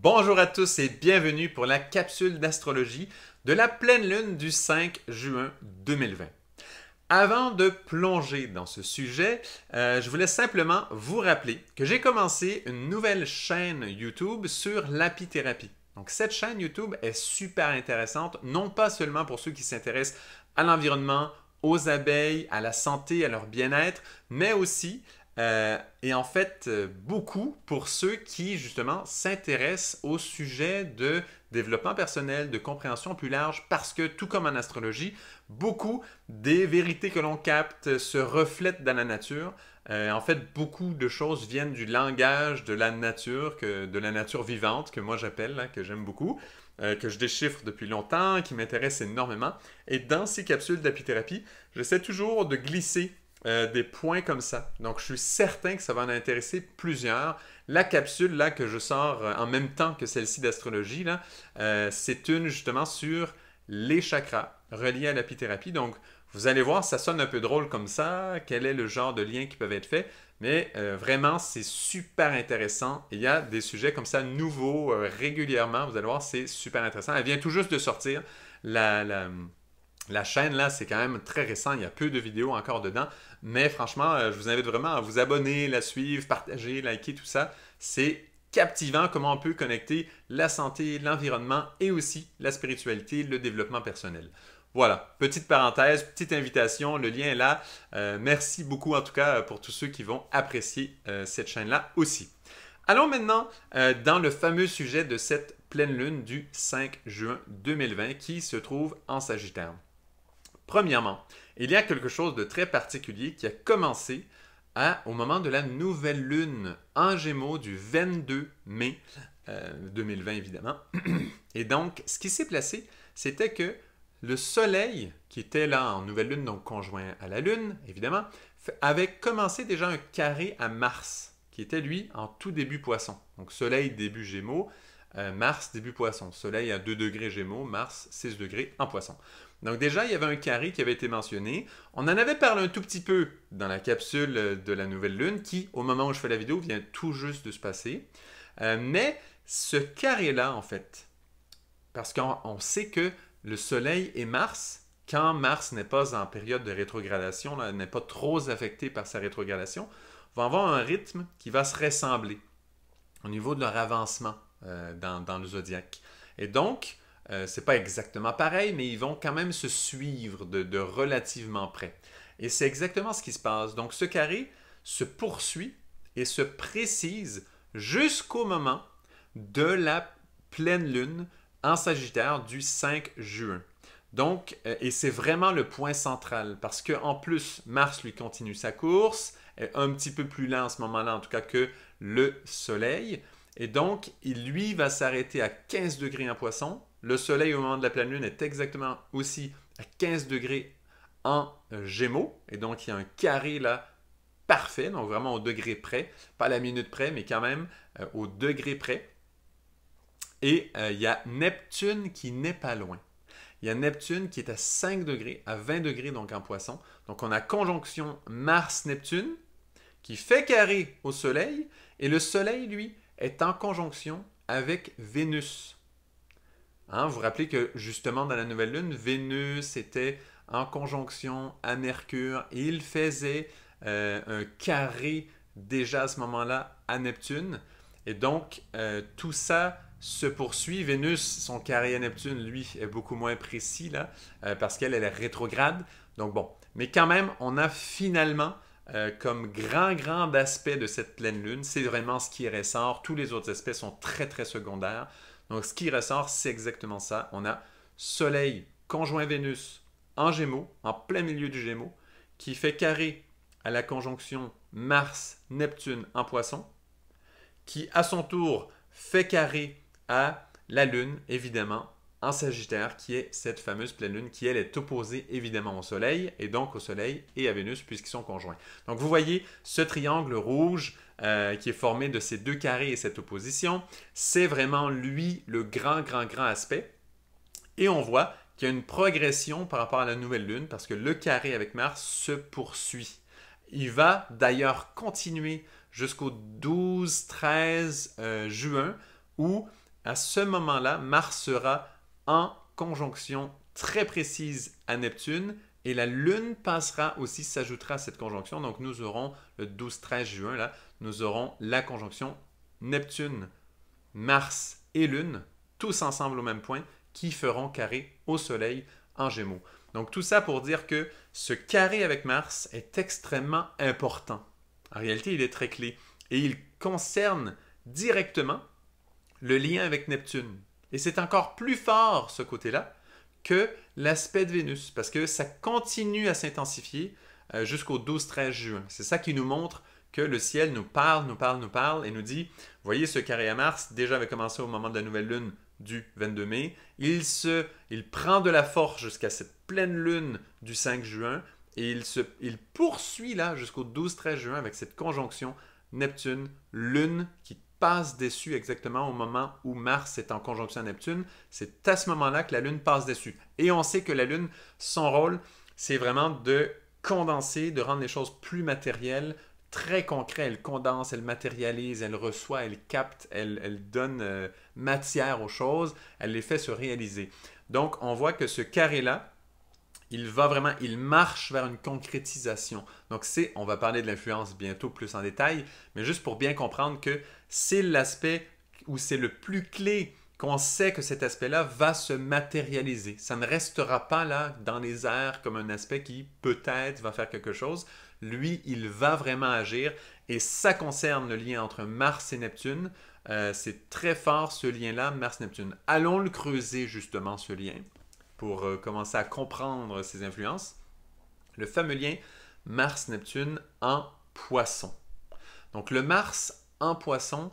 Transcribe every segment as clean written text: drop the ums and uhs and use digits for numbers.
Bonjour à tous et bienvenue pour la capsule d'astrologie de la pleine lune du 5 juin 2020. Avant de plonger dans ce sujet, je voulais simplement vous rappeler que j'ai commencé une nouvelle chaîne YouTube sur l'apithérapie. Donc cette chaîne YouTube est super intéressante, non pas seulement pour ceux qui s'intéressent à l'environnement, aux abeilles, à la santé, à leur bien-être, mais aussi et en fait, beaucoup pour ceux qui, justement, s'intéressent au sujet de développement personnel, de compréhension plus large, parce que, tout comme en astrologie, beaucoup des vérités que l'on capte se reflètent dans la nature. En fait, beaucoup de choses viennent du langage de la nature, de la nature vivante, que moi j'appelle, que j'aime beaucoup, que je déchiffre depuis longtemps, qui m'intéresse énormément. Et dans ces capsules d'apithérapie, j'essaie toujours de glisser des points comme ça. Donc, je suis certain que ça va en intéresser plusieurs. La capsule là que je sors en même temps que celle-ci d'astrologie, c'est une justement sur les chakras reliés à l'apithérapie. Donc, vous allez voir, ça sonne un peu drôle comme ça. Quel est le genre de liens qui peuvent être faits? Mais vraiment, c'est super intéressant. Il y a des sujets comme ça nouveaux régulièrement. Vous allez voir, c'est super intéressant. Elle vient tout juste de sortir. La chaîne, là, c'est quand même très récent. Il y a peu de vidéos encore dedans. Mais franchement, je vous invite vraiment à vous abonner, la suivre, partager, liker, tout ça. C'est captivant comment on peut connecter la santé, l'environnement et aussi la spiritualité, le développement personnel. Voilà, petite parenthèse, petite invitation, le lien est là. Merci beaucoup en tout cas pour tous ceux qui vont apprécier cette chaîne-là aussi. Allons maintenant dans le fameux sujet de cette pleine lune du 5 juin 2020 qui se trouve en Sagittaire. Premièrement, il y a quelque chose de très particulier qui a commencé au moment de la nouvelle lune en Gémeaux du 22 mai 2020, évidemment. Et donc, ce qui s'est placé, c'était que le Soleil, qui était là en nouvelle lune, donc conjoint à la Lune, évidemment, avait commencé déjà un carré à Mars, qui était, lui, en tout début Poisson. Donc, Soleil, début Gémeaux, Mars, début Poisson. Soleil à 2 degrés Gémeaux, Mars, 6 degrés en Poisson. Donc déjà, il y avait un carré qui avait été mentionné. On en avait parlé un tout petit peu dans la capsule de la nouvelle lune qui, au moment où je fais la vidéo, vient tout juste de se passer. Mais ce carré-là, en fait, parce qu'on sait que le Soleil et Mars, quand Mars n'est pas en période de rétrogradation, n'est pas trop affecté par sa rétrogradation, vont avoir un rythme qui va se ressembler au niveau de leur avancement dans le zodiaque. Et donc, c'est pas exactement pareil, mais ils vont quand même se suivre de relativement près. Et c'est exactement ce qui se passe. Donc, ce carré se poursuit et se précise jusqu'au moment de la pleine lune en Sagittaire du 5 juin. Donc, et c'est vraiment le point central parce qu'en plus, Mars lui continue sa course, est un petit peu plus lent en ce moment-là, en tout cas que le Soleil. Et donc, il lui va s'arrêter à 15 degrés en Poisson. Le Soleil, au moment de la pleine lune, est exactement aussi à 15 degrés en Gémeaux. Et donc, il y a un carré là parfait, donc vraiment au degré près. Pas à la minute près, mais quand même au degré près. Et il y a Neptune qui n'est pas loin. Il y a Neptune qui est à 5 degrés, à 20 degrés donc en Poisson. Donc, on a conjonction Mars-Neptune qui fait carré au Soleil. Et le Soleil, lui, est en conjonction avec Vénus. Hein, vous vous rappelez que justement dans la nouvelle lune, Vénus était en conjonction à Mercure et il faisait un carré déjà à ce moment-là à Neptune. Et donc tout ça se poursuit. Vénus, son carré à Neptune, lui, est beaucoup moins précis là, parce qu'elle est rétrograde. Donc bon, mais quand même, on a finalement comme grand aspect de cette pleine lune, c'est vraiment ce qui ressort. Tous les autres aspects sont très secondaires. Donc, ce qui ressort, c'est exactement ça. On a Soleil conjoint Vénus en Gémeaux, en plein milieu du Gémeaux, qui fait carré à la conjonction Mars-Neptune en Poisson, qui à son tour fait carré à la Lune, évidemment, en Sagittaire, qui est cette fameuse pleine lune qui, elle, est opposée évidemment au Soleil, et donc au Soleil et à Vénus, puisqu'ils sont conjoints. Donc, vous voyez ce triangle rouge qui est formé de ces deux carrés et cette opposition. C'est vraiment, lui, le grand aspect. Et on voit qu'il y a une progression par rapport à la nouvelle lune, parce que le carré avec Mars se poursuit. Il va d'ailleurs continuer jusqu'au 12-13 juin, où à ce moment-là, Mars sera en conjonction très précise à Neptune et la Lune passera aussi, s'ajoutera à cette conjonction. Donc nous aurons le 12-13 juin, là, nous aurons la conjonction Neptune, Mars et Lune, tous ensemble au même point, qui feront carré au Soleil en Gémeaux. Donc tout ça pour dire que ce carré avec Mars est extrêmement important. En réalité, il est très clé et il concerne directement le lien avec Neptune. Et c'est encore plus fort ce côté-là que l'aspect de Vénus, parce que ça continue à s'intensifier jusqu'au 12-13 juin. C'est ça qui nous montre que le ciel nous parle et nous dit, voyez ce carré à Mars, déjà avait commencé au moment de la nouvelle lune du 22 mai, il prend de la force jusqu'à cette pleine lune du 5 juin, et il poursuit là jusqu'au 12-13 juin avec cette conjonction Neptune-Lune qui passe dessus exactement au moment où Mars est en conjonction à Neptune. C'est à ce moment-là que la Lune passe dessus. Et on sait que la Lune, son rôle, c'est vraiment de condenser, de rendre les choses plus matérielles, très concret. Elle condense, elle matérialise, elle reçoit, elle capte, elle donne matière aux choses, elle les fait se réaliser. Donc, on voit que ce carré-là, il marche vers une concrétisation. Donc, on va parler de l'influence bientôt plus en détail, mais juste pour bien comprendre que c'est l'aspect où c'est le plus clé, qu'on sait que cet aspect-là va se matérialiser. Ça ne restera pas là dans les airs comme un aspect qui peut-être va faire quelque chose. Lui, il va vraiment agir et ça concerne le lien entre Mars et Neptune. C'est très fort ce lien-là, Mars-Neptune. Allons le creuser justement, ce lien, pour commencer à comprendre ses influences. Le fameux lien Mars-Neptune en Poisson. Donc le Mars en Poisson,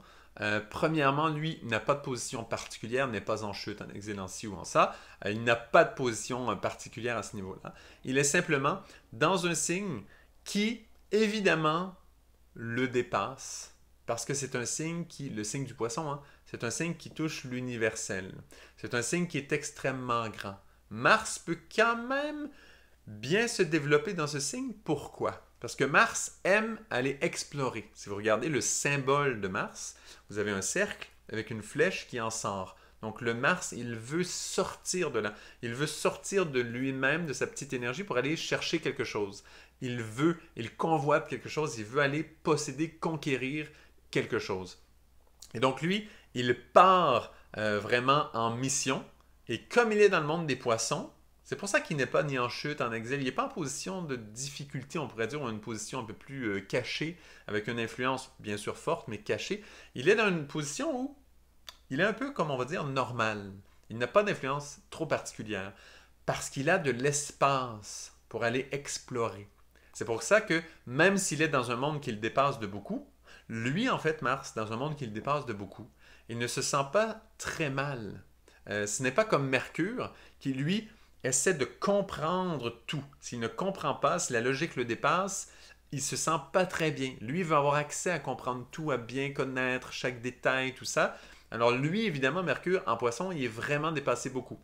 premièrement, lui, n'a pas de position particulière, n'est pas en chute, en exil, en ci ou en ça. Il n'a pas de position particulière à ce niveau-là. Il est simplement dans un signe qui, évidemment, le dépasse, parce que c'est un signe qui, le signe du Poisson, hein, c'est un signe qui touche l'universel. C'est un signe qui est extrêmement grand. Mars peut quand même bien se développer dans ce signe. Pourquoi? Parce que Mars aime aller explorer. Si vous regardez le symbole de Mars, vous avez un cercle avec une flèche qui en sort. Donc le Mars, il veut sortir de là. Il veut sortir de lui-même, de sa petite énergie pour aller chercher quelque chose. Il convoite quelque chose, il veut aller posséder, conquérir quelque chose. Et donc lui, il part vraiment en mission. Et comme il est dans le monde des poissons, c'est pour ça qu'il n'est pas ni en chute, en exil. Il n'est pas en position de difficulté, on pourrait dire, ou une position un peu plus cachée, avec une influence bien sûr forte, mais cachée. Il est dans une position où il est un peu, comme on va dire, normal. Il n'a pas d'influence trop particulière, parce qu'il a de l'espace pour aller explorer. C'est pour ça que, même s'il est dans un monde qu'il dépasse de beaucoup, lui, en fait, Mars, dans un monde qu'il dépasse de beaucoup, il ne se sent pas très mal. Ce n'est pas comme Mercure, qui, lui, essaie de comprendre tout. S'il ne comprend pas, si la logique le dépasse, il ne se sent pas très bien. Lui, il veut avoir accès à comprendre tout, à bien connaître chaque détail, tout ça. Alors lui, évidemment, Mercure, en Poisson, il est vraiment dépassé beaucoup.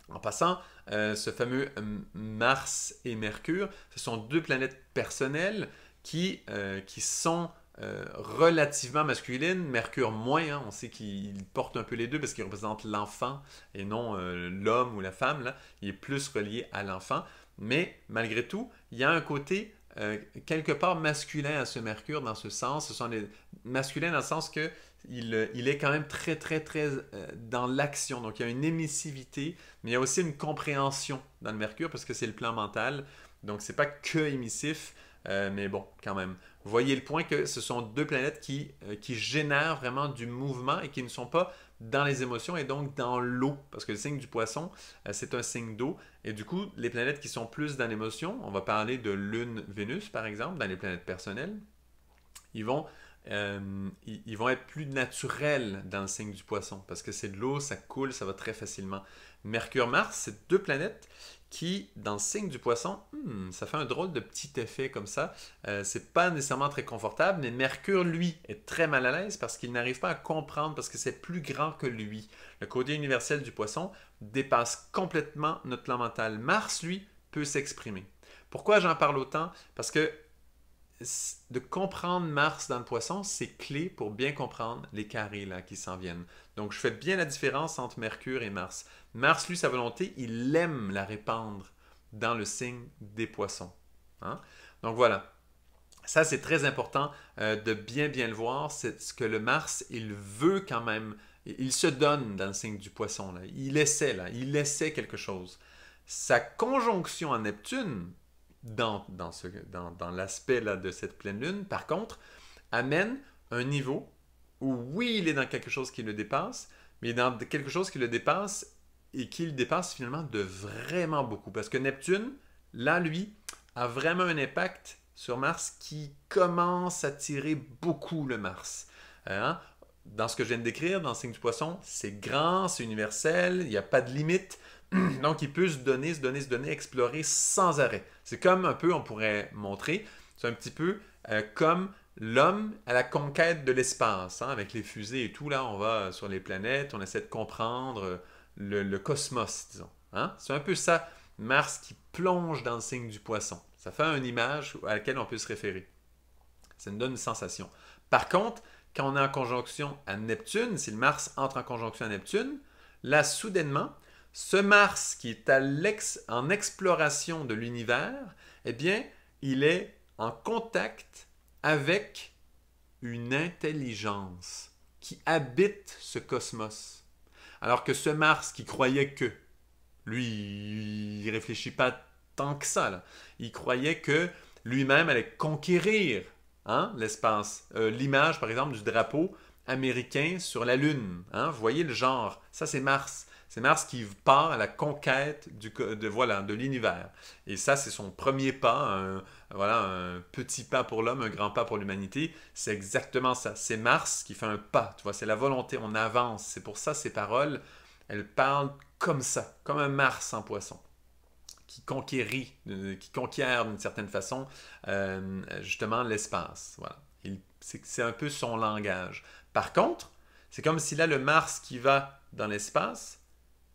En passant, ce fameux Mars et Mercure, ce sont deux planètes personnelles qui sont relativement masculines. Mercure moins, hein, on sait qu'il porte un peu les deux parce qu'il représente l'enfant et non l'homme ou la femme. Là. Il est plus relié à l'enfant. Mais malgré tout, il y a un côté quelque part masculin à ce Mercure dans ce sens. Ce sont les masculins dans le sens que il est quand même très dans l'action. Donc il y a une émissivité, mais il y a aussi une compréhension dans le Mercure parce que c'est le plan mental. Donc c'est pas que émissif, mais bon, quand même. Vous voyez le point que ce sont deux planètes qui génèrent vraiment du mouvement et qui ne sont pas dans les émotions et donc dans l'eau. Parce que le signe du Poisson, c'est un signe d'eau. Et du coup, les planètes qui sont plus dans l'émotion, on va parler de Lune, Vénus par exemple, dans les planètes personnelles, ils vont être plus naturels dans le signe du Poisson parce que c'est de l'eau, ça coule, ça va très facilement. Mercure, Mars, c'est deux planètes qui, dans le signe du Poisson, ça fait un drôle de petit effet comme ça. C'est pas nécessairement très confortable, mais Mercure, lui, est très mal à l'aise parce qu'il n'arrive pas à comprendre parce que c'est plus grand que lui. Le côté universel du Poisson dépasse complètement notre plan mental. Mars, lui, peut s'exprimer. Pourquoi j'en parle autant? Parce que de comprendre Mars dans le Poisson, c'est clé pour bien comprendre les carrés là, qui s'en viennent. Donc, je fais bien la différence entre Mercure et Mars. Mars, lui, sa volonté, il aime la répandre dans le signe des Poissons. Hein? Donc, voilà. Ça, c'est très important de bien le voir. C'est ce que le Mars, il veut quand même. Il se donne dans le signe du Poisson. Là. Il essaie quelque chose. Sa conjonction à Neptune, dans l'aspect de cette pleine lune, par contre, amène un niveau où, oui, il est dans quelque chose qui le dépasse, mais dans quelque chose qui le dépasse et qui le dépasse finalement de vraiment beaucoup. Parce que Neptune, là, lui, a vraiment un impact sur Mars qui commence à tirer beaucoup le Mars. Hein? Dans ce que je viens de décrire, dans le signe du Poisson, c'est grand, c'est universel, il n'y a pas de limite. Donc, il peut se donner, explorer sans arrêt. C'est comme un peu, on pourrait montrer, c'est un petit peu comme l'homme à la conquête de l'espace. Hein, avec les fusées et tout, là, on va sur les planètes, on essaie de comprendre le cosmos, disons. Hein? C'est un peu ça, Mars qui plonge dans le signe du Poisson. Ça fait une image à laquelle on peut se référer. Ça nous donne une sensation. Par contre, quand on est en conjonction à Neptune, si le Mars entre en conjonction à Neptune, là, soudainement, ce Mars qui est en exploration de l'univers, eh bien, il est en contact avec une intelligence qui habite ce cosmos. Alors que ce Mars qui croyait que, lui, il ne réfléchit pas tant que ça. Là. Il croyait que lui-même allait conquérir l'espace. L'image, par exemple, du drapeau américain sur la Lune. Hein? Vous voyez le genre. Ça, c'est Mars. C'est Mars qui part à la conquête de l'univers. Et ça, c'est son premier pas, un petit pas pour l'homme, un grand pas pour l'humanité. C'est exactement ça. C'est Mars qui fait un pas. Tu vois, c'est la volonté, on avance. C'est pour ça, ces paroles, elles parlent comme ça, comme un Mars en Poisson, qui conquiert d'une certaine façon, justement, l'espace. Voilà. C'est un peu son langage. Par contre, c'est comme si là, le Mars qui va dans l'espace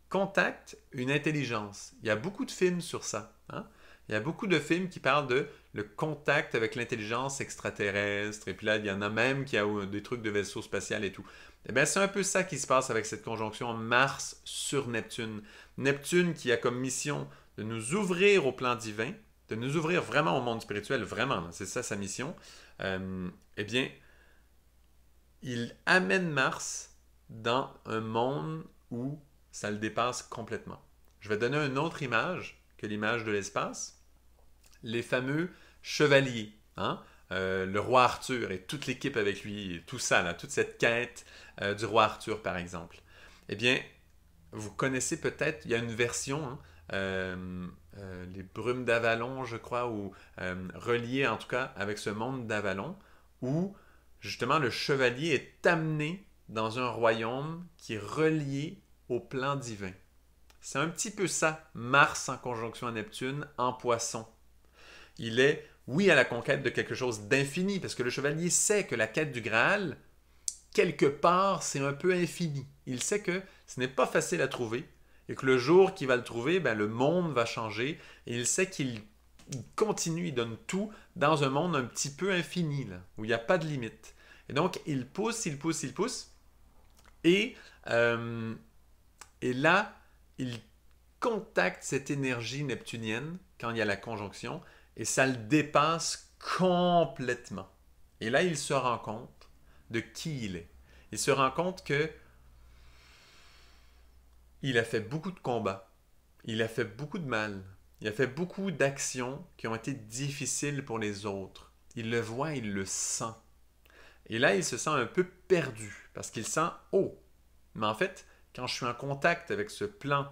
contacte une intelligence. Il y a beaucoup de films sur ça. Hein? Il y a beaucoup de films qui parlent de le contact avec l'intelligence extraterrestre. Et puis là, il y en a même qui a des trucs de vaisseau spatial et tout. Eh bien, c'est un peu ça qui se passe avec cette conjonction Mars sur Neptune. Neptune qui a comme mission de nous ouvrir au plan divin, de nous ouvrir vraiment au monde spirituel, vraiment, c'est ça sa mission. Eh bien, il amène Mars dans un monde où ça le dépasse complètement. Je vais donner une autre image que l'image de l'espace. Les fameux chevaliers, hein? Le roi Arthur et toute l'équipe avec lui, tout ça, là, toute cette quête du roi Arthur, par exemple. Eh bien, vous connaissez peut-être, il y a une version, hein, les brumes d'Avalon, je crois, ou relié en tout cas avec ce monde d'Avalon, où justement le chevalier est amené dans un royaume qui est relié au plan divin. C'est un petit peu ça, Mars en conjonction à Neptune en Poisson. Il est, oui, à la conquête de quelque chose d'infini, parce que le chevalier sait que la quête du Graal, quelque part, c'est un peu infini. Il sait que ce n'est pas facile à trouver, et que le jour qu'il va le trouver, ben, le monde va changer, et il sait qu'il continue, il donne tout dans un monde un petit peu infini, là, où il n'y a pas de limite. Et donc, il pousse, et là, il contacte cette énergie neptunienne quand il y a la conjonction et ça le dépasse complètement. Et là, il se rend compte de qui il est. Il se rend compte que il a fait beaucoup de combats, il a fait beaucoup de mal, il a fait beaucoup d'actions qui ont été difficiles pour les autres. Il le voit, il le sent. Et là, il se sent un peu perdu parce qu'il sent « Oh, mais en fait, quand je suis en contact avec ce plan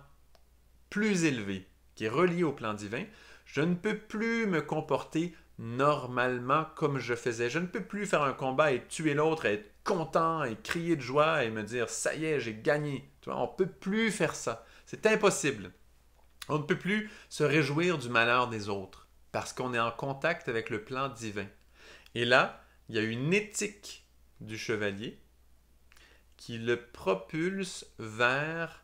plus élevé, qui est relié au plan divin, je ne peux plus me comporter normalement comme je faisais. Je ne peux plus faire un combat et tuer l'autre, et être content et crier de joie et me dire « Ça y est, j'ai gagné ». Tu vois, on ne peut plus faire ça. C'est impossible. On ne peut plus se réjouir du malheur des autres parce qu'on est en contact avec le plan divin. Et là, il y a une éthique du chevalier qui le propulse vers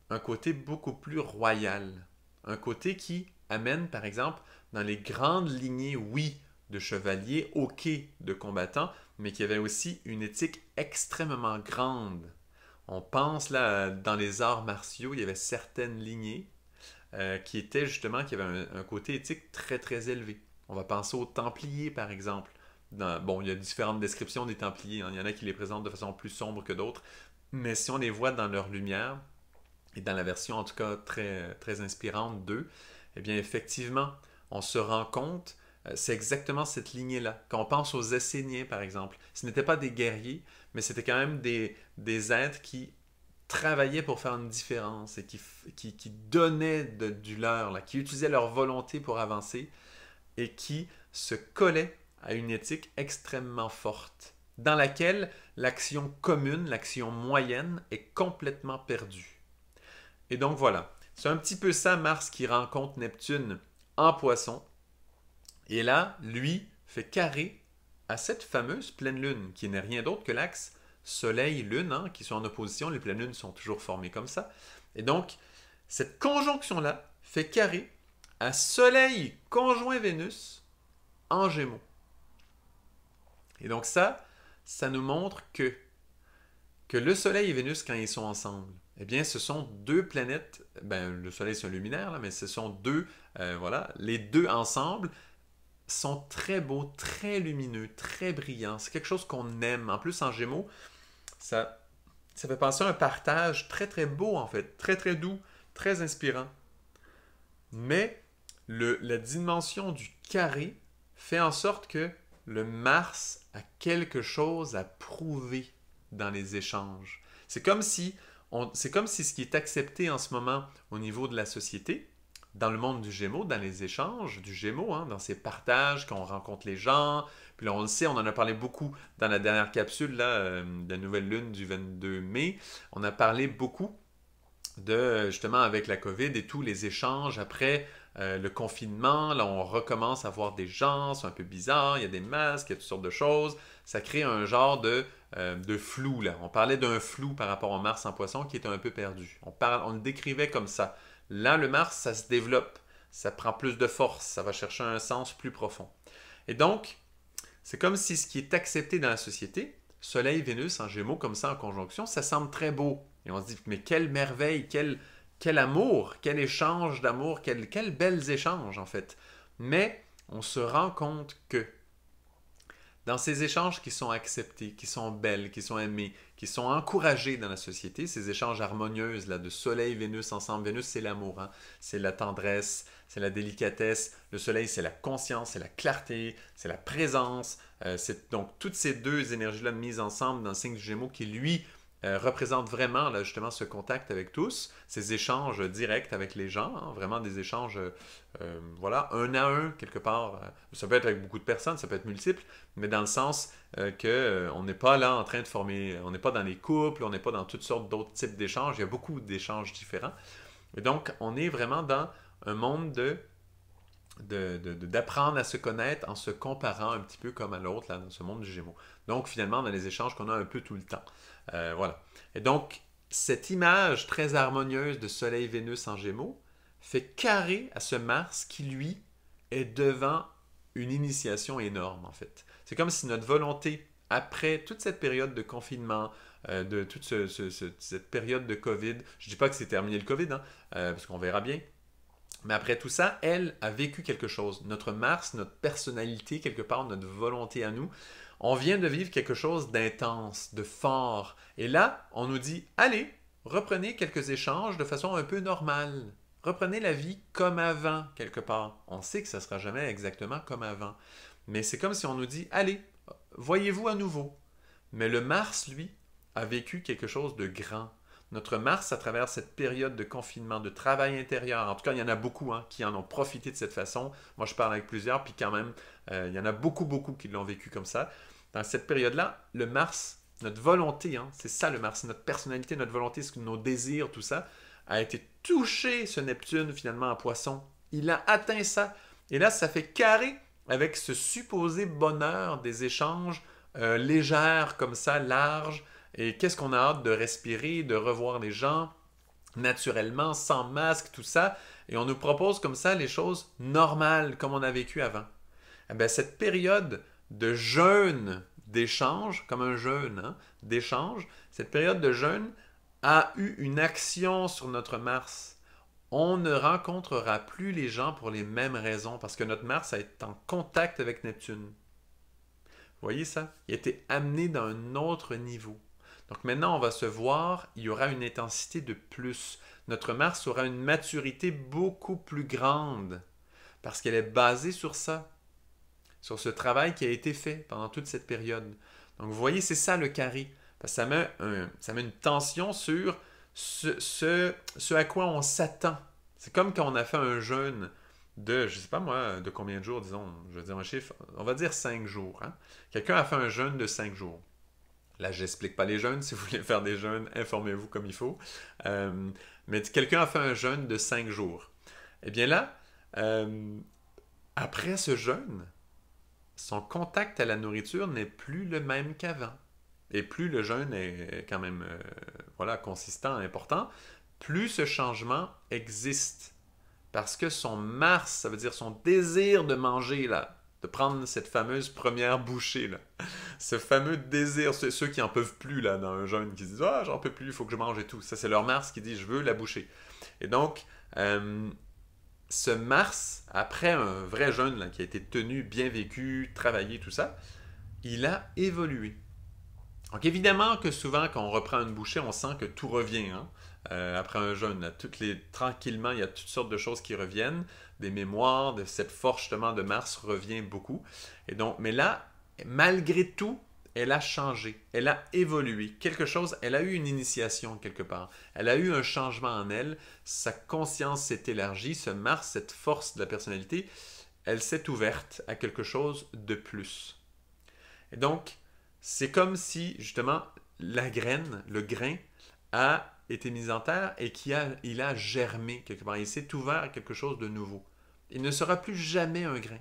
un côté beaucoup plus royal. Un côté qui amène, par exemple, dans les grandes lignées, oui, de chevalier, ok de combattant, mais qui avait aussi une éthique extrêmement grande. On pense là, dans les arts martiaux, il y avait certaines lignées qui étaient justement, qui avaient un côté éthique très très élevé. On va penser aux Templiers par exemple. Bon, il y a différentes descriptions des Templiers, hein. Il y en a qui les présentent de façon plus sombre que d'autres, mais si on les voit dans leur lumière, et dans la version en tout cas très, très inspirante d'eux, eh bien effectivement, on se rend compte, c'est exactement cette lignée-là. Quand on pense aux Esséniens par exemple, ce n'étaient pas des guerriers, mais c'était quand même des êtres qui travaillaient pour faire une différence et qui donnaient du leur, là, qui utilisaient leur volonté pour avancer et qui se collaient à une éthique extrêmement forte, dans laquelle l'action commune, l'action moyenne est complètement perdue. Et donc voilà, c'est un petit peu ça Mars qui rencontre Neptune en Poisson. Et là, lui fait carré à cette fameuse pleine lune, qui n'est rien d'autre que l'axe Soleil-Lune, hein, qui sont en opposition. Les pleines lunes sont toujours formées comme ça. Et donc, cette conjonction-là fait carré à Soleil conjoint Vénus en Gémeaux. Et donc ça nous montre que le Soleil et Vénus, quand ils sont ensemble, eh bien, ce sont deux planètes, ben, le Soleil c'est un luminaire, là, mais ce sont deux, voilà, les deux ensemble sont très beaux, très lumineux, très brillants. C'est quelque chose qu'on aime. En plus, en Gémeaux, ça fait penser à un partage très, très beau, en fait, très, très doux, très inspirant. Mais la dimension du carré fait en sorte que le Mars a quelque chose à prouver dans les échanges. C'est comme si ce qui est accepté en ce moment au niveau de la société, dans le monde du Gémeaux, dans les échanges du Gémeaux, hein, dans ces partages, quand on rencontre les gens, puis là on le sait, on en a parlé beaucoup dans la dernière capsule là, de la nouvelle lune du 22 mai, on a parlé beaucoup de, justement avec la COVID et tous les échanges après le confinement, là on recommence à voir des gens, c'est un peu bizarre, il y a des masques, il y a toutes sortes de choses, ça crée un genre de flou là. On parlait d'un flou par rapport au Mars en Poisson qui était un peu perdu. On le décrivait comme ça. Là, le Mars, ça se développe, ça prend plus de force, ça va chercher un sens plus profond. Et donc, c'est comme si ce qui est accepté dans la société, Soleil, Vénus en Gémeaux comme ça en conjonction, ça semble très beau. Et on se dit, mais quelle merveille, quel amour, quel échange d'amour, quels belles échanges en fait. Mais on se rend compte que dans ces échanges qui sont acceptés, qui sont belles, qui sont aimés, qui sont encouragés dans la société, ces échanges harmonieux là, de Soleil, Vénus ensemble. Vénus, c'est l'amour, hein? C'est la tendresse, c'est la délicatesse. Le Soleil, c'est la conscience, c'est la clarté, c'est la présence. C'est donc toutes ces deux énergies-là mises ensemble dans le signe du Gémeaux qui, lui, représente vraiment là, justement ce contact avec tous, ces échanges directs avec les gens, hein, vraiment des échanges voilà, un à un quelque part. Ça peut être avec beaucoup de personnes, ça peut être multiple, mais dans le sens qu'on n'est pas là en train de former, on n'est pas dans les couples, on n'est pas dans toutes sortes d'autres types d'échanges, il y a beaucoup d'échanges différents. Et donc, on est vraiment dans un monde d'apprendre à se connaître en se comparant un petit peu comme à l'autre, là, dans ce monde du Gémeaux. Donc, finalement, dans les échanges qu'on a un peu tout le temps. Voilà. Et donc, cette image très harmonieuse de Soleil-Vénus en Gémeaux fait carré à ce Mars qui, lui, est devant une initiation énorme, en fait. C'est comme si notre volonté, après toute cette période de confinement, de toute cette période de COVID, je ne dis pas que c'est terminé le COVID, hein, parce qu'on verra bien, mais après tout ça, elle a vécu quelque chose. Notre Mars, notre personnalité, quelque part, notre volonté à nous, on vient de vivre quelque chose d'intense, de fort. Et là, on nous dit, allez, reprenez quelques échanges de façon un peu normale. Reprenez la vie comme avant, quelque part. On sait que ça ne sera jamais exactement comme avant. Mais c'est comme si on nous dit, allez, voyez-vous à nouveau. Mais le Mars, lui, a vécu quelque chose de grand. Notre Mars, à travers cette période de confinement, de travail intérieur, en tout cas, il y en a beaucoup qui en ont profité de cette façon. Moi, je parle avec plusieurs, puis quand même, il y en a beaucoup, beaucoup qui l'ont vécu comme ça. Dans cette période-là, le Mars, notre volonté, hein, c'est ça le Mars, notre personnalité, notre volonté, nos désirs, tout ça, a été touché, ce Neptune, finalement, en Poisson. Il a atteint ça. Et là, ça fait carré avec ce supposé bonheur des échanges légers, comme ça, larges. Et qu'est-ce qu'on a hâte de respirer, de revoir les gens naturellement, sans masque, tout ça. Et on nous propose comme ça les choses normales, comme on a vécu avant. Eh bien, cette période de jeûne d'échange, comme un jeûne d'échange, cette période de jeûne a eu une action sur notre Mars. On ne rencontrera plus les gens pour les mêmes raisons parce que notre Mars est en contact avec Neptune. Vous voyez ça? Il a été amené dans un autre niveau. Donc maintenant, on va se voir, il y aura une intensité de plus. Notre Mars aura une maturité beaucoup plus grande parce qu'elle est basée sur ça, sur ce travail qui a été fait pendant toute cette période. Donc vous voyez, c'est ça le carré. Parce que ça met une tension sur ce à quoi on s'attend. C'est comme quand on a fait un jeûne de, je ne sais pas moi, de combien de jours, disons, je vais dire un chiffre, on va dire 5 jours. Hein? Quelqu'un a fait un jeûne de 5 jours. Là, je n'explique pas les jeûnes. Si vous voulez faire des jeûnes, informez-vous comme il faut. Mais quelqu'un a fait un jeûne de 5 jours. Eh bien là, après ce jeûne, son contact à la nourriture n'est plus le même qu'avant. Et plus le jeûne est quand même voilà, consistant, important, plus ce changement existe. Parce que son Mars, ça veut dire son désir de manger, là, de prendre cette fameuse première bouchée, là. Ce fameux désir, ceux qui n'en peuvent plus là, dans un jeûne, qui se disent « Ah, j'en peux plus, il faut que je mange et tout ». Ça, c'est leur Mars qui dit « Je veux la bouchée ». Et donc, ce Mars, après un vrai jeûne là, qui a été tenu, bien vécu, travaillé, tout ça, il a évolué. Donc évidemment que souvent, quand on reprend une bouchée, on sent que tout revient. Hein? Après un jeûne, là, tranquillement, il y a toutes sortes de choses qui reviennent, des mémoires, de cette force justement de Mars revient beaucoup. Et donc, mais là, malgré tout, elle a changé, elle a évolué. Quelque chose, elle a eu une initiation quelque part. Elle a eu un changement en elle. Sa conscience s'est élargie. Ce Mars, cette force de la personnalité, elle s'est ouverte à quelque chose de plus. Et donc, c'est comme si, justement, la graine, le grain, a été mis en terre et il a germé quelque part. Il s'est ouvert à quelque chose de nouveau. Il ne sera plus jamais un grain.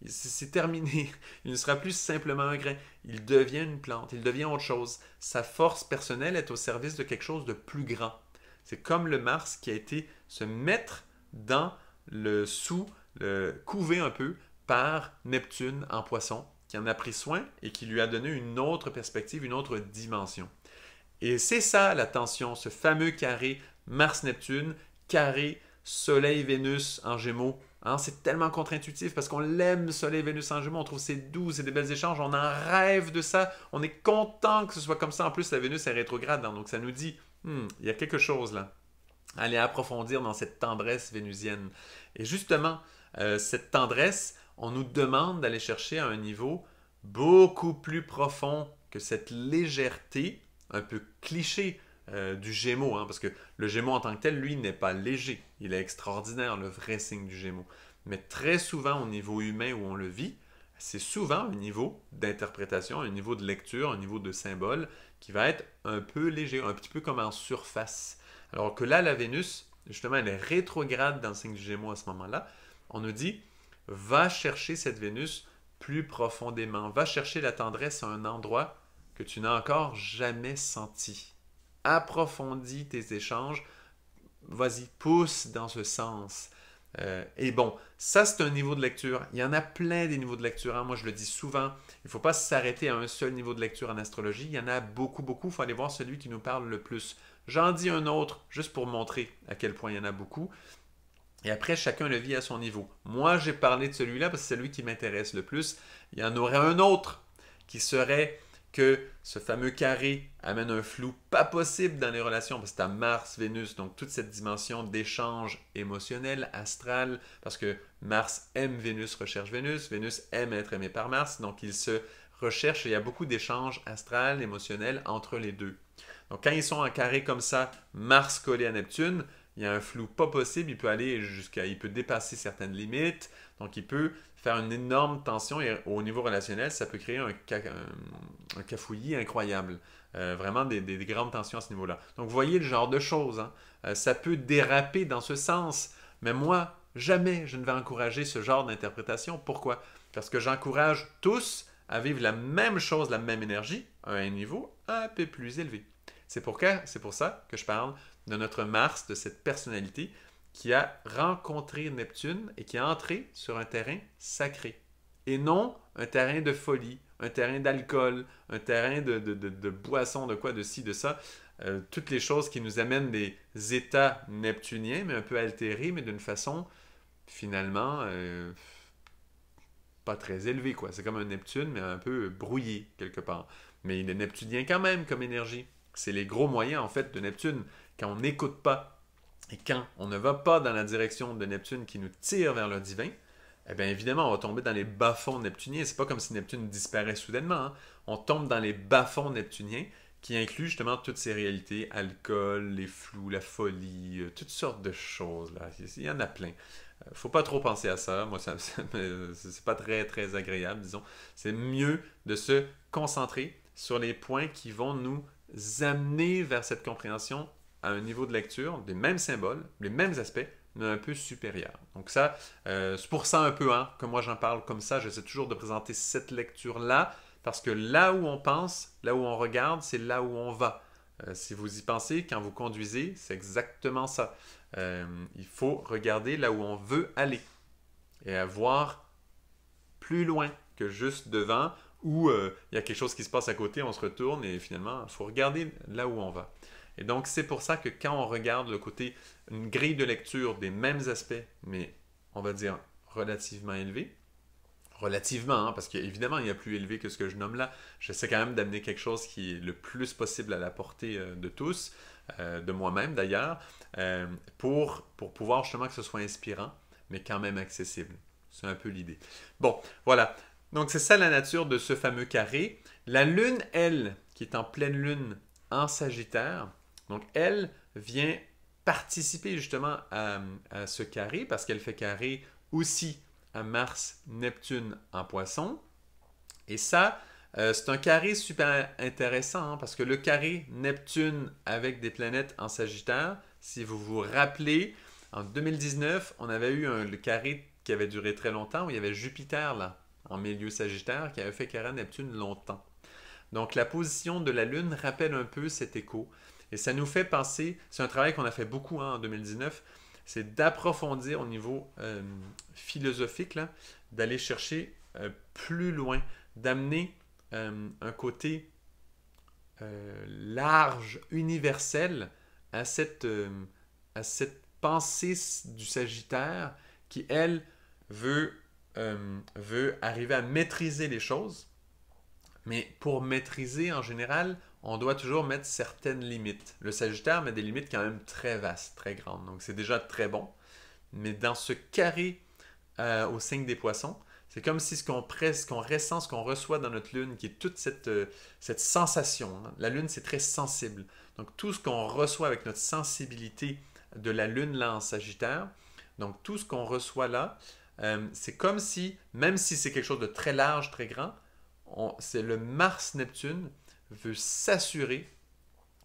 C'est terminé. Il ne sera plus simplement un grain. Il devient une plante. Il devient autre chose. Sa force personnelle est au service de quelque chose de plus grand. C'est comme le Mars qui a été se mettre dans le couvé un peu par Neptune en Poisson, qui en a pris soin et qui lui a donné une autre perspective, une autre dimension. Et c'est ça la tension, ce fameux carré Mars-Neptune, carré Soleil-Vénus en Gémeaux. Hein, c'est tellement contre-intuitif parce qu'on l'aime, Soleil-Vénus en Gémeaux, on trouve c'est doux, c'est des belles échanges, on en rêve de ça, on est content que ce soit comme ça. En plus, la Vénus est rétrograde, hein, donc ça nous dit, il y a quelque chose là. Aller approfondir dans cette tendresse vénusienne. Et justement, cette tendresse, on nous demande d'aller chercher à un niveau beaucoup plus profond que cette légèreté, un peu cliché du Gémeaux, hein, parce que le Gémeaux en tant que tel, lui, n'est pas léger. Il est extraordinaire, le vrai signe du Gémeaux. Mais très souvent, au niveau humain où on le vit, c'est souvent un niveau d'interprétation, un niveau de lecture, un niveau de symbole qui va être un peu léger, un petit peu comme en surface. Alors que là, la Vénus, justement, elle est rétrograde dans le signe du Gémeaux à ce moment-là. On nous dit, va chercher cette Vénus plus profondément. Va chercher la tendresse à un endroit que tu n'as encore jamais senti. Approfondis tes échanges. Vas-y, pousse dans ce sens. Et bon, ça c'est un niveau de lecture. Il y en a plein des niveaux de lecture. Hein. Moi je le dis souvent, il ne faut pas s'arrêter à un seul niveau de lecture en astrologie. Il y en a beaucoup, beaucoup. Il faut aller voir celui qui nous parle le plus. J'en dis un autre, juste pour montrer à quel point il y en a beaucoup. Et après, chacun le vit à son niveau. Moi, j'ai parlé de celui-là parce que c'est celui qui m'intéresse le plus. Il y en aurait un autre qui serait que ce fameux carré amène un flou pas possible dans les relations, parce que tu as Mars, Vénus, donc toute cette dimension d'échange émotionnel, astral, parce que Mars aime Vénus, recherche Vénus, Vénus aime être aimé par Mars, donc ils se recherchent et il y a beaucoup d'échanges astral, émotionnels entre les deux. Donc quand ils sont en carré comme ça, Mars collé à Neptune, il y a un flou pas possible, il peut dépasser certaines limites, donc il peut faire une énorme tension et au niveau relationnel, ça peut créer un cafouillis incroyable. Vraiment des grandes tensions à ce niveau-là. Donc vous voyez le genre de choses, hein? Ça peut déraper dans ce sens, mais moi, jamais je ne vais encourager ce genre d'interprétation. Pourquoi? Parce que j'encourage tous à vivre la même chose, la même énergie, à un niveau un peu plus élevé. C'est pour ça que je parle de notre Mars, de cette personnalité qui a rencontré Neptune et qui est entré sur un terrain sacré. et non un terrain de folie, un terrain d'alcool, un terrain de boisson, de quoi, de ci, de ça. Toutes les choses qui nous amènent des états neptuniens, mais un peu altérés, mais d'une façon finalement pas très élevée, quoi. C'est comme un Neptune, mais un peu brouillé quelque part. Mais il est neptunien quand même comme énergie. C'est les gros moyens en fait de Neptune. Quand on n'écoute pas et quand on ne va pas dans la direction de Neptune qui nous tire vers le divin, eh bien évidemment, on va tomber dans les bas-fonds neptuniens. C'est pas comme si Neptune disparaît soudainement, hein. On tombe dans les bas-fonds neptuniens qui incluent justement toutes ces réalités, alcool, les flous, la folie, toutes sortes de choses. Là. Il y en a plein. Faut pas trop penser à ça. Moi, c'est pas très, très agréable, disons. C'est mieux de se concentrer sur les points qui vont nous amener vers cette compréhension à un niveau de lecture des mêmes symboles, les mêmes aspects, mais un peu supérieur. Donc ça, c'est pour ça un peu hein, que moi j'en parle comme ça. J'essaie toujours de présenter cette lecture-là, parce que là où on pense, là où on regarde, c'est là où on va. Si vous y pensez, quand vous conduisez, c'est exactement ça. Il faut regarder là où on veut aller et voir plus loin que juste devant où il y a quelque chose qui se passe à côté, on se retourne et finalement, il faut regarder là où on va. Et donc, c'est pour ça que quand on regarde le côté, une grille de lecture des mêmes aspects, mais on va dire relativement élevé, relativement, hein, parce qu'évidemment, il y a plus élevé que ce que je nomme là, j'essaie quand même d'amener quelque chose qui est le plus possible à la portée de tous, de moi-même d'ailleurs, pour pouvoir justement que ce soit inspirant, mais quand même accessible. C'est un peu l'idée. Bon, voilà. Donc, c'est ça la nature de ce fameux carré. La Lune, elle, qui est en pleine Lune en Sagittaire, donc elle vient participer justement à ce carré parce qu'elle fait carré aussi à Mars, Neptune en Poisson. Et ça, c'est un carré super intéressant hein, parce que le carré Neptune avec des planètes en Sagittaire, si vous vous rappelez, en 2019, on avait eu le carré qui avait duré très longtemps où il y avait Jupiter là, en milieu Sagittaire, qui avait fait carré à Neptune longtemps. Donc la position de la Lune rappelle un peu cet écho. Et ça nous fait penser, c'est un travail qu'on a fait beaucoup hein, en 2019, c'est d'approfondir au niveau philosophique, d'aller chercher plus loin, d'amener un côté large, universel à cette pensée du Sagittaire qui, elle, veut arriver à maîtriser les choses. Mais pour maîtriser, en général, on doit toujours mettre certaines limites. Le Sagittaire met des limites quand même très vastes, très grandes. Donc c'est déjà très bon. Mais dans ce carré au signe des poissons, c'est comme si ce qu'on ressent, ce qu'on reçoit dans notre lune, qui est toute cette sensation. Hein. La lune, c'est très sensible. Donc tout ce qu'on reçoit avec notre sensibilité de la lune là en Sagittaire, donc tout ce qu'on reçoit là, c'est comme si, même si c'est quelque chose de très large, très grand, c'est le Mars-Neptune veut s'assurer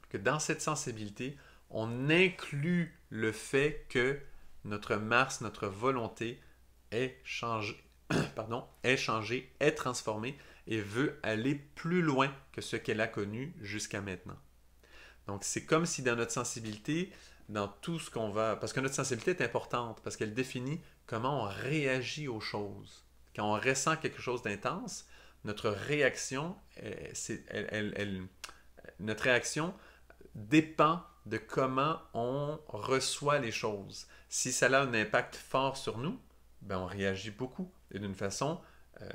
que dans cette sensibilité, on inclut le fait que notre Mars, notre volonté est changée, est transformée et veut aller plus loin que ce qu'elle a connu jusqu'à maintenant. Donc c'est comme si dans notre sensibilité, dans tout ce qu'on va... Parce que notre sensibilité est importante, parce qu'elle définit comment on réagit aux choses. Quand on ressent quelque chose d'intense, notre réaction, notre réaction dépend de comment on reçoit les choses. Si ça a un impact fort sur nous, ben on réagit beaucoup et d'une façon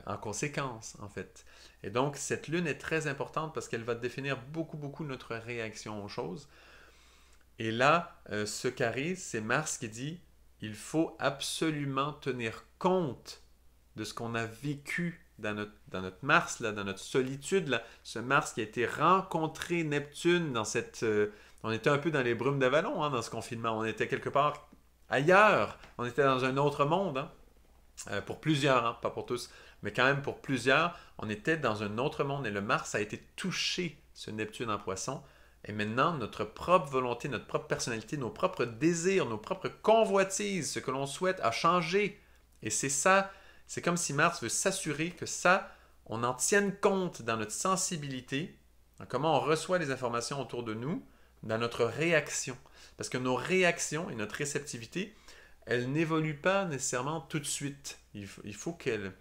en conséquence, en fait. Et donc, cette lune est très importante parce qu'elle va définir beaucoup, beaucoup notre réaction aux choses. Et là, ce carré, c'est Mars qui dit il faut absolument tenir compte de ce qu'on a vécu dans notre Mars, là, dans notre solitude, là, ce Mars qui a été rencontré Neptune dans cette... on était un peu dans les brumes d'Avalon hein, dans ce confinement. On était quelque part ailleurs. On était dans un autre monde. Hein. Pour plusieurs, hein, pas pour tous, mais quand même pour plusieurs, on était dans un autre monde et le Mars a été touché, ce Neptune en Poisson. Et maintenant, notre propre volonté, notre propre personnalité, nos propres désirs, nos propres convoitises, ce que l'on souhaite a changé. Et c'est ça, c'est comme si Mars veut s'assurer que ça, on en tienne compte dans notre sensibilité, dans comment on reçoit les informations autour de nous, dans notre réaction. Parce que nos réactions et notre réceptivité, elles n'évoluent pas nécessairement tout de suite. Il faut qu'elles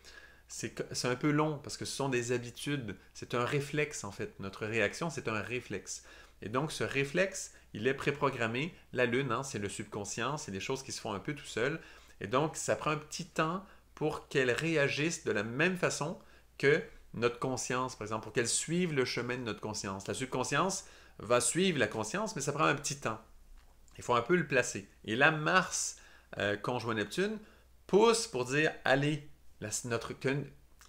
c'est un peu long parce que ce sont des habitudes. C'est un réflexe en fait. Notre réaction, c'est un réflexe. Et donc ce réflexe, il est préprogrammé. La lune, hein, c'est le subconscient, c'est des choses qui se font un peu tout seul. Et donc ça prend un petit temps pour qu'elle réagisse de la même façon que notre conscience, par exemple, pour qu'elle suive le chemin de notre conscience. La subconscience va suivre la conscience, mais ça prend un petit temps. Il faut un peu le placer. Et là, Mars, conjoint Neptune, pousse pour dire, allez,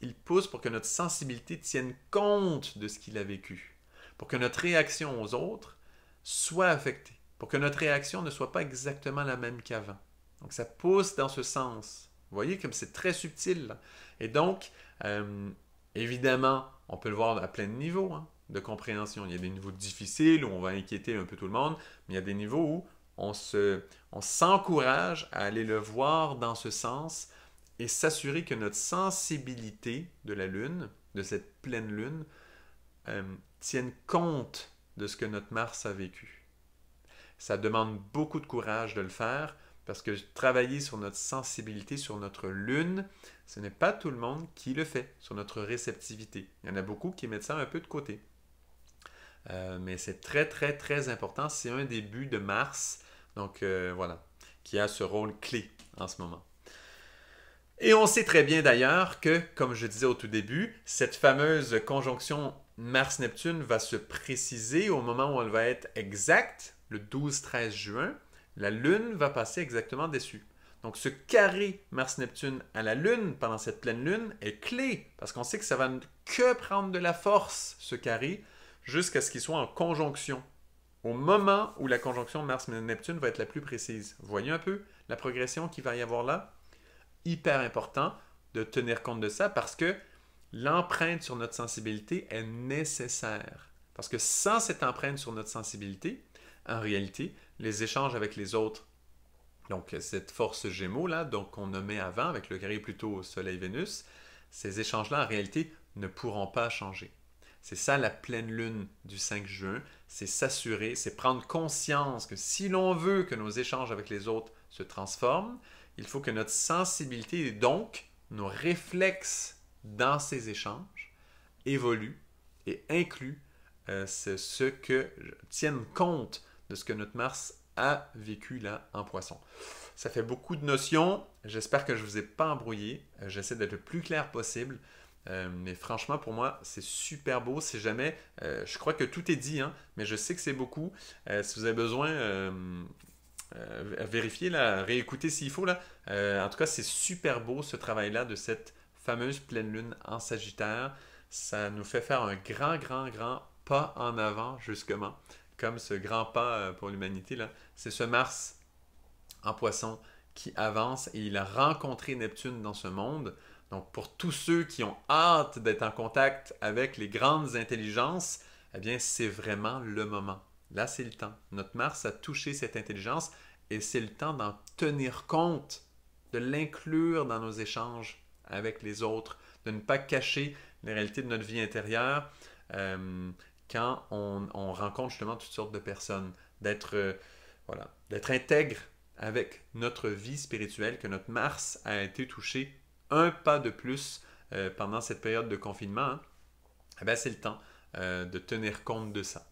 il pousse pour que notre sensibilité tienne compte de ce qu'il a vécu, pour que notre réaction aux autres soit affectée, pour que notre réaction ne soit pas exactement la même qu'avant. Donc ça pousse dans ce sens. Vous voyez comme c'est très subtil, là. Et donc, évidemment, on peut le voir à plein de niveaux, hein, de compréhension. Il y a des niveaux difficiles où on va inquiéter un peu tout le monde, mais il y a des niveaux où on s'encourage à aller le voir dans ce sens et s'assurer que notre sensibilité de la Lune, de cette pleine Lune, tienne compte de ce que notre Mars a vécu. Ça demande beaucoup de courage de le faire parce que travailler sur notre sensibilité, sur notre Lune, ce n'est pas tout le monde qui le fait, sur notre réceptivité. Il y en a beaucoup qui mettent ça un peu de côté. Mais c'est très, très, très important. C'est un des buts de Mars, donc voilà, qui a ce rôle clé en ce moment. Et on sait très bien d'ailleurs que, comme je disais au tout début, cette fameuse conjonction Mars-Neptune va se préciser au moment où elle va être exacte, le 12-13 juin. La Lune va passer exactement dessus. Donc ce carré Mars-Neptune à la Lune pendant cette pleine Lune est clé, parce qu'on sait que ça va que prendre de la force, ce carré, jusqu'à ce qu'il soit en conjonction. Au moment où la conjonction Mars-Neptune va être la plus précise. Vous voyez un peu la progression qu'il va y avoir là? Hyper important de tenir compte de ça parce que l'empreinte sur notre sensibilité est nécessaire. Parce que sans cette empreinte sur notre sensibilité, en réalité, les échanges avec les autres, donc cette force Gémeaux là, donc qu'on nommait avant avec le carré plutôt Soleil-Vénus, ces échanges-là en réalité ne pourront pas changer. C'est ça la pleine lune du 5 juin, c'est s'assurer, c'est prendre conscience que si l'on veut que nos échanges avec les autres se transforment, il faut que notre sensibilité et donc nos réflexes dans ces échanges évoluent et incluent ce que tiennent compte de ce que notre Mars a vécu là en Poisson. Ça fait beaucoup de notions. J'espère que je ne vous ai pas embrouillé. J'essaie d'être le plus clair possible. Mais franchement, pour moi, c'est super beau. Si jamais, je crois que tout est dit, hein, mais je sais que c'est beaucoup. Si vous avez besoin, vérifier, là, réécouter s'il faut. Là. En tout cas, c'est super beau ce travail-là de cette fameuse pleine lune en Sagittaire. Ça nous fait faire un grand, grand, grand pas en avant, justement. Comme ce grand pas pour l'humanité. Là. C'est ce Mars en Poisson qui avance et il a rencontré Neptune dans ce monde. Donc, pour tous ceux qui ont hâte d'être en contact avec les grandes intelligences, eh bien, c'est vraiment le moment. Là, c'est le temps. Notre Mars a touché cette intelligence et c'est le temps d'en tenir compte, de l'inclure dans nos échanges avec les autres, de ne pas cacher les réalités de notre vie intérieure quand on rencontre justement toutes sortes de personnes, d'être intègre avec notre vie spirituelle, que notre Mars a été touché un pas de plus pendant cette période de confinement. Hein. Eh bien, c'est le temps de tenir compte de ça.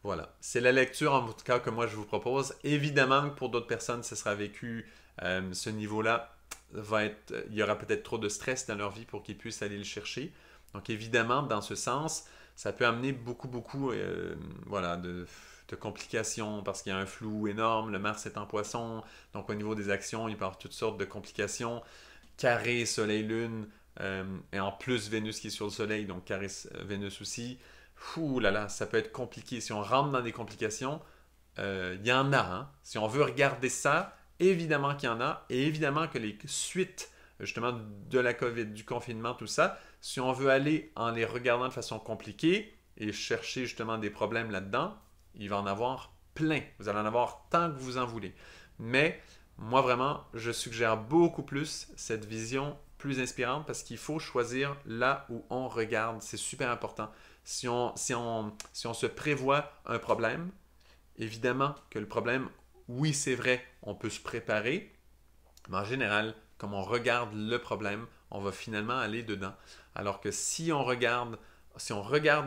Voilà, c'est la lecture en tout cas que moi je vous propose. Évidemment que pour d'autres personnes, ce sera vécu ce niveau-là. Il y aura peut-être trop de stress dans leur vie pour qu'ils puissent aller le chercher. Donc évidemment, dans ce sens, ça peut amener beaucoup de complications parce qu'il y a un flou énorme. Le Mars est en Poisson, donc au niveau des actions, il peut y avoir toutes sortes de complications. Carré Soleil-Lune, et en plus Vénus qui est sur le Soleil, donc carré Vénus aussi. Ouh là là, ça peut être compliqué. Si on rentre dans des complications, il y en a. Hein? Si on veut regarder ça, évidemment qu'il y en a. Et évidemment que les suites, justement, de la COVID, du confinement, tout ça, si on veut aller en les regardant de façon compliquée et chercher justement des problèmes là-dedans, il va en avoir plein. Vous allez en avoir tant que vous en voulez. Mais moi, vraiment, je suggère beaucoup plus cette vision plus inspirante parce qu'il faut choisir là où on regarde. C'est super important. Si on se prévoit un problème, évidemment que le problème, oui, c'est vrai, on peut se préparer, mais en général, comme on regarde le problème, on va finalement aller dedans. Alors que si on regarde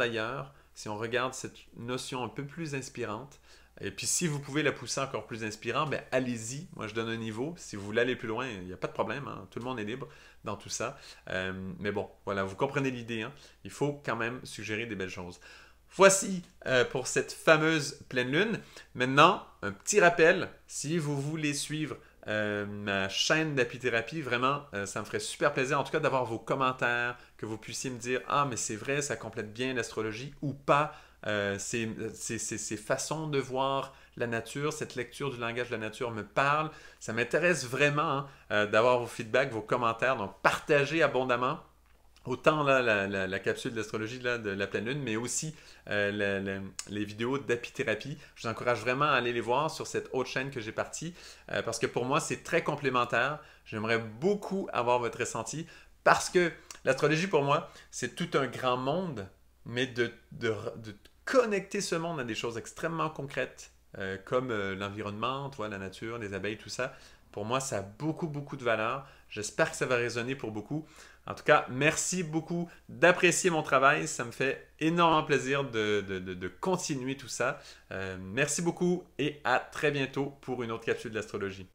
ailleurs, si on regarde cette notion un peu plus inspirante, et puis si vous pouvez la pousser encore plus inspirant, ben allez-y. Moi, je donne un niveau. Si vous voulez aller plus loin, il n'y a pas de problème, hein. Tout le monde est libre dans tout ça. Mais bon, voilà, vous comprenez l'idée, hein. Il faut quand même suggérer des belles choses. Voici pour cette fameuse pleine lune. Maintenant, un petit rappel, si vous voulez suivre ma chaîne d'apithérapie, vraiment, ça me ferait super plaisir, en tout cas, d'avoir vos commentaires, que vous puissiez me dire « Ah, mais c'est vrai, ça complète bien l'astrologie » ou pas. Ces façons de voir la nature, cette lecture du langage de la nature me parle. Ça m'intéresse vraiment d'avoir vos feedbacks, vos commentaires, donc partagez abondamment. Autant là, la capsule d'astrologie de la pleine lune, mais aussi les vidéos d'apithérapie. Je vous encourage vraiment à aller les voir sur cette autre chaîne que j'ai partie, parce que pour moi, c'est très complémentaire. J'aimerais beaucoup avoir votre ressenti, parce que l'astrologie, pour moi, c'est tout un grand monde, mais de connecter ce monde à des choses extrêmement concrètes, comme l'environnement, la nature, les abeilles, tout ça. Pour moi, ça a beaucoup, beaucoup de valeur. J'espère que ça va résonner pour beaucoup. En tout cas, merci beaucoup d'apprécier mon travail. Ça me fait énormément plaisir de continuer tout ça. Merci beaucoup et à très bientôt pour une autre capsule d'astrologie.